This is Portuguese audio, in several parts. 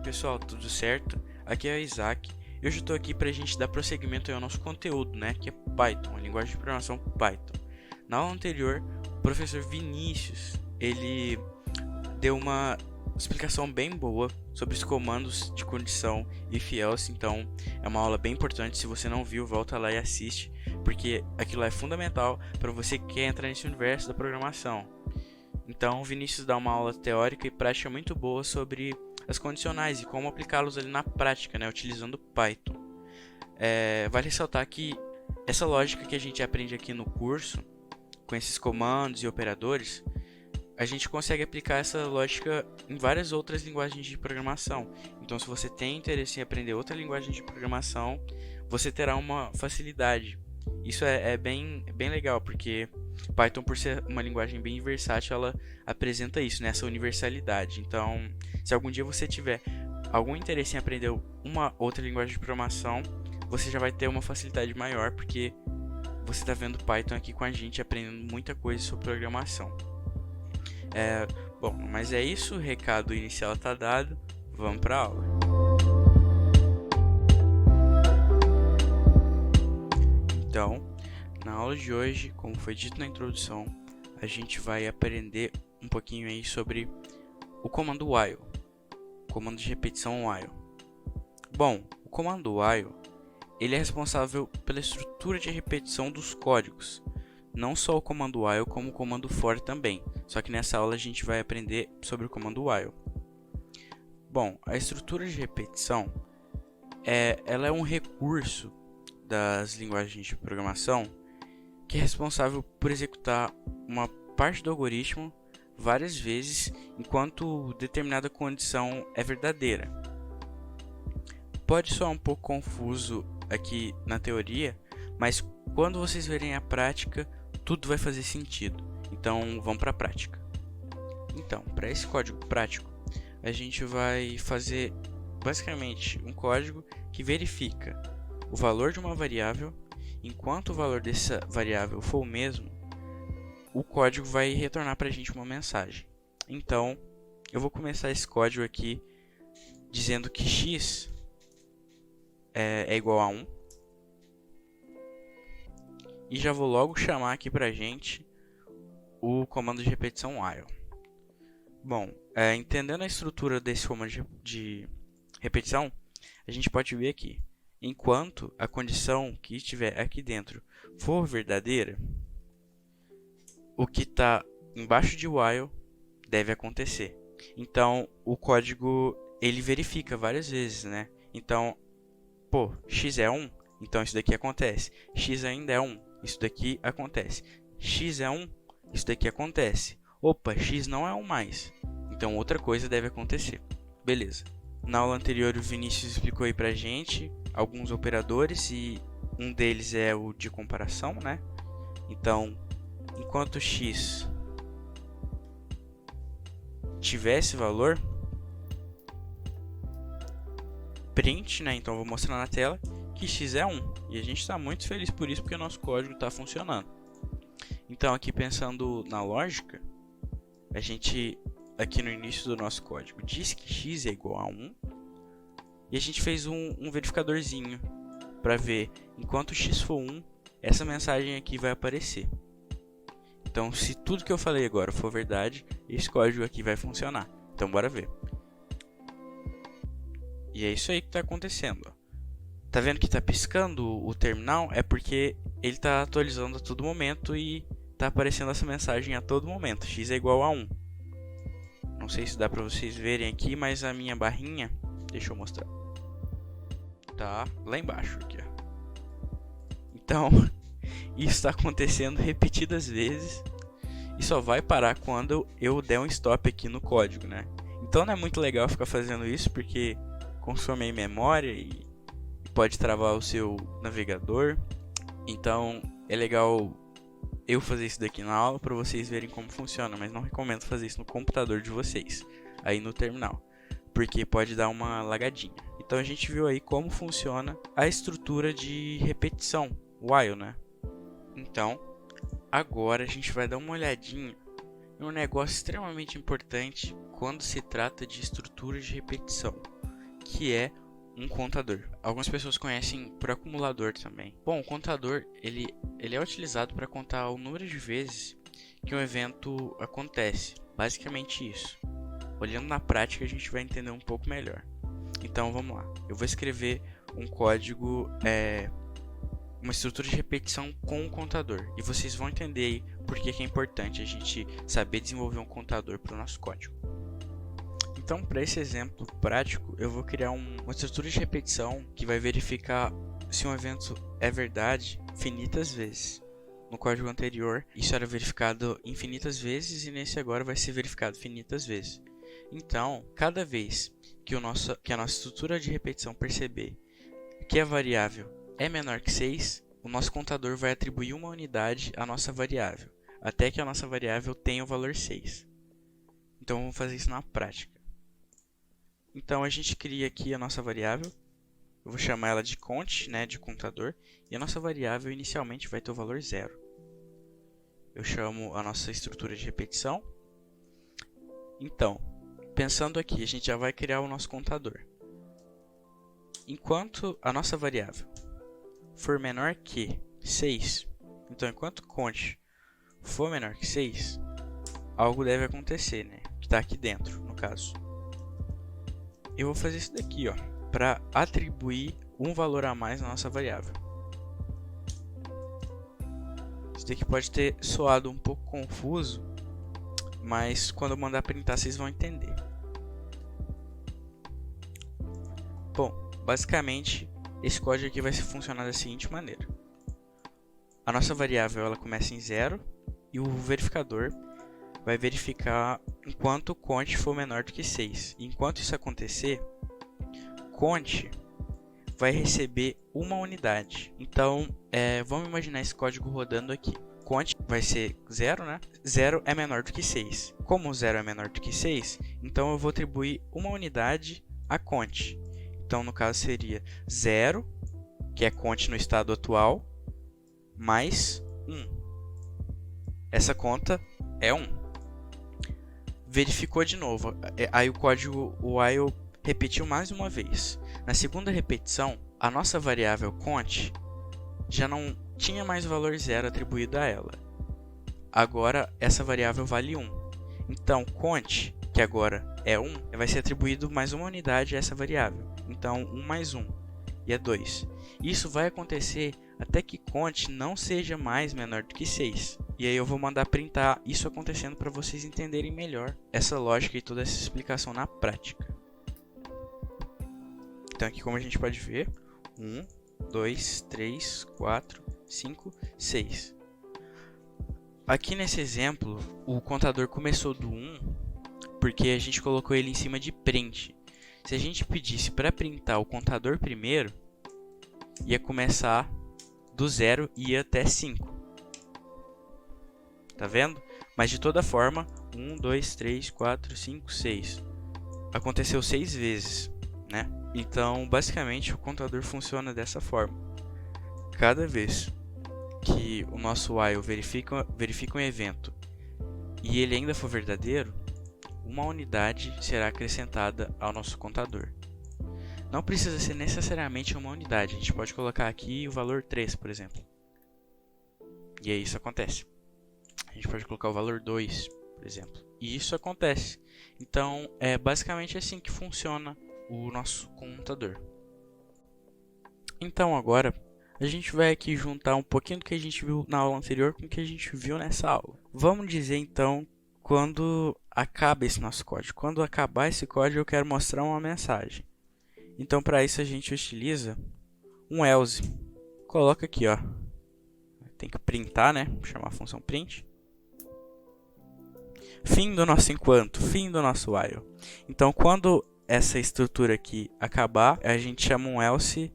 aí pessoal, tudo certo? Aqui é o Isaac e hoje eu estou aqui para a gente dar prosseguimento ao nosso conteúdo, né? Que é Python, a linguagem de programação Python. Na aula anterior, o professor Vinícius, ele deu uma explicação bem boa sobre os comandos de condição if else, então é uma aula bem importante. Se você não viu, volta lá e assiste, porque aquilo é fundamental para você que quer entrar nesse universo da programação. Então, o Vinícius dá uma aula teórica e prática muito boa sobre as condicionais e como aplicá-los ali na prática, né, utilizando Python. Vale ressaltar que essa lógica que a gente aprende aqui no curso, com esses comandos e operadores, a gente consegue aplicar essa lógica em várias outras linguagens de programação. Então, se você tem interesse em aprender outra linguagem de programação, você terá uma facilidade. Isso é bem legal, porque Python, por ser uma linguagem bem versátil, ela apresenta isso, né, essa universalidade. Então, se algum dia você tiver algum interesse em aprender uma outra linguagem de programação, você já vai ter uma facilidade maior, porque você está vendo Python aqui com a gente, aprendendo muita coisa sobre programação. Bom, mas é isso, o recado inicial está dado, vamos para a aula. Então, na aula de hoje, como foi dito na introdução, a gente vai aprender um pouquinho aí sobre o comando while, o comando de repetição while. Bom, o comando while, ele é responsável pela estrutura de repetição dos códigos. Não só o comando while, como o comando for também. Só que nessa aula a gente vai aprender sobre o comando while. Bom, a estrutura de repetição ela é um recurso das linguagens de programação que é responsável por executar uma parte do algoritmo várias vezes enquanto determinada condição é verdadeira. Pode soar um pouco confuso aqui na teoria, mas quando vocês verem a prática, tudo vai fazer sentido. Então, vamos para a prática. Então, para esse código prático, a gente vai fazer basicamente um código que verifica o valor de uma variável. Enquanto o valor dessa variável for o mesmo, o código vai retornar para a gente uma mensagem. Então, eu vou começar esse código aqui dizendo que x é igual a 1. E já vou logo chamar aqui para a gente o comando de repetição while. Bom, entendendo a estrutura desse comando de repetição, a gente pode ver aqui. Enquanto a condição que estiver aqui dentro for verdadeira, o que está embaixo de while deve acontecer. Então, o código ele verifica várias vezes, né? Então, x é 1, então isso daqui acontece. X ainda é 1, isso daqui acontece. X é 1, isso daqui acontece. Opa, x não é 1 mais, então outra coisa deve acontecer. Beleza. Na aula anterior o Vinícius explicou aí pra gente alguns operadores e um deles é o de comparação, né? Então, enquanto x tiver esse valor, print, né? Então eu vou mostrar na tela que x é 1 e a gente está muito feliz por isso, porque o nosso código está funcionando. Então aqui pensando na lógica, a gente aqui no início do nosso código diz que x é igual a 1 e a gente fez um verificadorzinho para ver enquanto x for 1, essa mensagem aqui vai aparecer. Então se tudo que eu falei agora for verdade, esse código aqui vai funcionar. Então bora ver. E é isso aí que está acontecendo. Ó. Tá vendo que está piscando o terminal? É porque ele está atualizando a todo momento e está aparecendo essa mensagem a todo momento. X é igual a 1. Não sei se dá para vocês verem aqui, mas a minha barrinha, deixa eu mostrar, tá lá embaixo aqui, ó. Então, isso está acontecendo repetidas vezes e só vai parar quando eu der um stop aqui no código, né? Então não é muito legal ficar fazendo isso, porque consome memória e pode travar o seu navegador. Então é legal eu fazer isso daqui na aula para vocês verem como funciona, mas não recomendo fazer isso no computador de vocês, aí no terminal, porque pode dar uma lagadinha. Então a gente viu aí como funciona a estrutura de repetição, while, né? Então agora a gente vai dar uma olhadinha em um negócio extremamente importante quando se trata de estrutura de repetição. que é um contador? Algumas pessoas conhecem por acumulador também. Bom, o contador ele é utilizado para contar o número de vezes que um evento acontece. Basicamente isso. Olhando na prática, a gente vai entender um pouco melhor. Então vamos lá. Eu vou escrever um código, uma estrutura de repetição com um contador. E vocês vão entender aí por que é importante a gente saber desenvolver um contador para o nosso código. Então, para esse exemplo prático, eu vou criar uma estrutura de repetição que vai verificar se um evento é verdade infinitas vezes. No código anterior, isso era verificado infinitas vezes e nesse agora vai ser verificado infinitas vezes. Então, cada vez que a nossa estrutura de repetição perceber que a variável é menor que 6, o nosso contador vai atribuir uma unidade à nossa variável, até que a nossa variável tenha o valor 6. Então, vamos fazer isso na prática. Então, a gente cria aqui a nossa variável. Eu vou chamar ela de cont, de contador, e a nossa variável inicialmente vai ter o valor 0. Eu chamo a nossa estrutura de repetição. Então, pensando aqui, a gente já vai criar o nosso contador. Enquanto a nossa variável for menor que 6, então enquanto cont for menor que 6, algo deve acontecer, que está aqui dentro, no caso. Eu vou fazer isso daqui, para atribuir um valor a mais na nossa variável. Isso daqui pode ter soado um pouco confuso, mas quando eu mandar printar vocês vão entender. Bom, basicamente esse código aqui vai funcionar da seguinte maneira. A nossa variável ela começa em 0 e o verificador vai verificar enquanto o cont for menor do que 6. E enquanto isso acontecer, cont vai receber uma unidade. Então, vamos imaginar esse código rodando aqui. Cont vai ser 0, 0 é menor do que 6. Como 0 é menor do que 6, então eu vou atribuir uma unidade a cont. Então, no caso, seria 0, que é cont no estado atual, mais 1. Essa conta é 1. Verificou de novo. Aí o código while repetiu mais uma vez. Na segunda repetição, a nossa variável cont já não tinha mais o valor 0 atribuído a ela. Agora, essa variável vale 1. Então, cont, que agora é 1, vai ser atribuído mais uma unidade a essa variável. Então, 1 mais 1, e é 2. Isso vai acontecer até que cont não seja mais menor do que 6. E aí eu vou mandar printar isso acontecendo para vocês entenderem melhor essa lógica e toda essa explicação na prática. Então aqui como a gente pode ver, 1, 2, 3, 4, 5, 6. Aqui nesse exemplo, o contador começou do 1 porque a gente colocou ele em cima de print. Se a gente pedisse para printar o contador primeiro, ia começar do 0 e ia até 5. Tá vendo? Mas de toda forma, 1, 2, 3, 4, 5, 6. Aconteceu 6 vezes, Então, basicamente, o contador funciona dessa forma. Cada vez que o nosso while verifica um evento e ele ainda for verdadeiro, uma unidade será acrescentada ao nosso contador. Não precisa ser necessariamente uma unidade. A gente pode colocar aqui o valor 3, por exemplo. E aí isso acontece. A gente pode colocar o valor 2, por exemplo. E isso acontece. Então, é basicamente assim que funciona o nosso contador. Então, agora, a gente vai aqui juntar um pouquinho do que a gente viu na aula anterior com o que a gente viu nessa aula. Vamos dizer, então, quando acaba esse nosso código. Quando acabar esse código, eu quero mostrar uma mensagem. Então, para isso, a gente utiliza um else. Coloca aqui, tem que printar, chamar a função print. Fim do nosso enquanto, fim do nosso while. Então, quando essa estrutura aqui acabar, a gente chama um else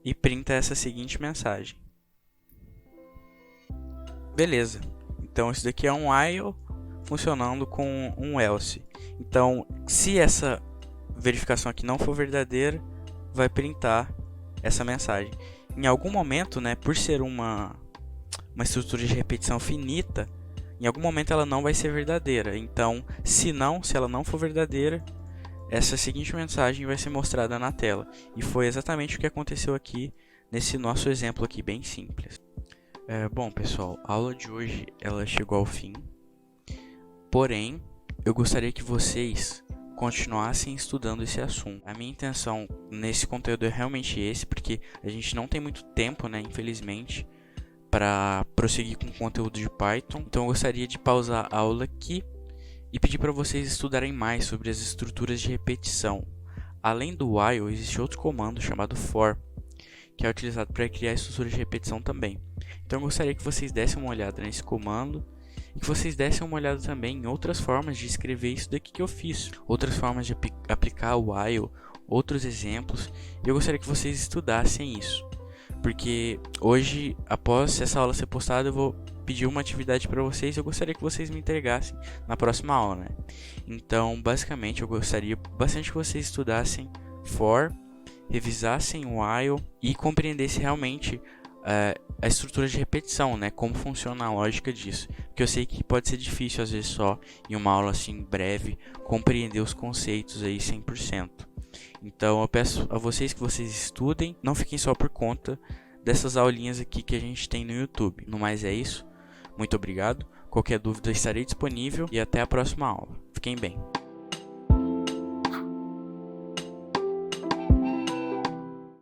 e printa essa seguinte mensagem. Beleza. Então, isso daqui é um while funcionando com um else. Então, se essa verificação aqui não for verdadeira, vai printar essa mensagem. Em algum momento, por ser uma estrutura de repetição finita, em algum momento ela não vai ser verdadeira. Então, se ela não for verdadeira, essa seguinte mensagem vai ser mostrada na tela. E foi exatamente o que aconteceu aqui nesse nosso exemplo aqui, bem simples. Bom, pessoal, a aula de hoje ela chegou ao fim. Porém, eu gostaria que vocês continuassem estudando esse assunto. A minha intenção nesse conteúdo é realmente esse, porque a gente não tem muito tempo, né, infelizmente, para prosseguir com o conteúdo de Python. Então eu gostaria de pausar a aula aqui e pedir para vocês estudarem mais sobre as estruturas de repetição. Além do while, existe outro comando chamado for, que é utilizado para criar estruturas de repetição também. Então eu gostaria que vocês dessem uma olhada nesse comando e que vocês dessem uma olhada também em outras formas de escrever isso daqui que eu fiz, outras formas de aplicar o while, outros exemplos. E eu gostaria que vocês estudassem isso, porque hoje, após essa aula ser postada, eu vou pedir uma atividade para vocês. Eu gostaria que vocês me entregassem na próxima aula, né? Então, basicamente, eu gostaria bastante que vocês estudassem for, revisassem o while e compreendessem realmente a estrutura de repetição, né? Como funciona a lógica disso. Porque eu sei que pode ser difícil, às vezes, só em uma aula assim breve, compreender os conceitos aí 100%. Então eu peço a vocês que vocês estudem, não fiquem só por conta dessas aulinhas aqui que a gente tem no YouTube. No mais é isso, muito obrigado, qualquer dúvida estarei disponível e até a próxima aula. Fiquem bem.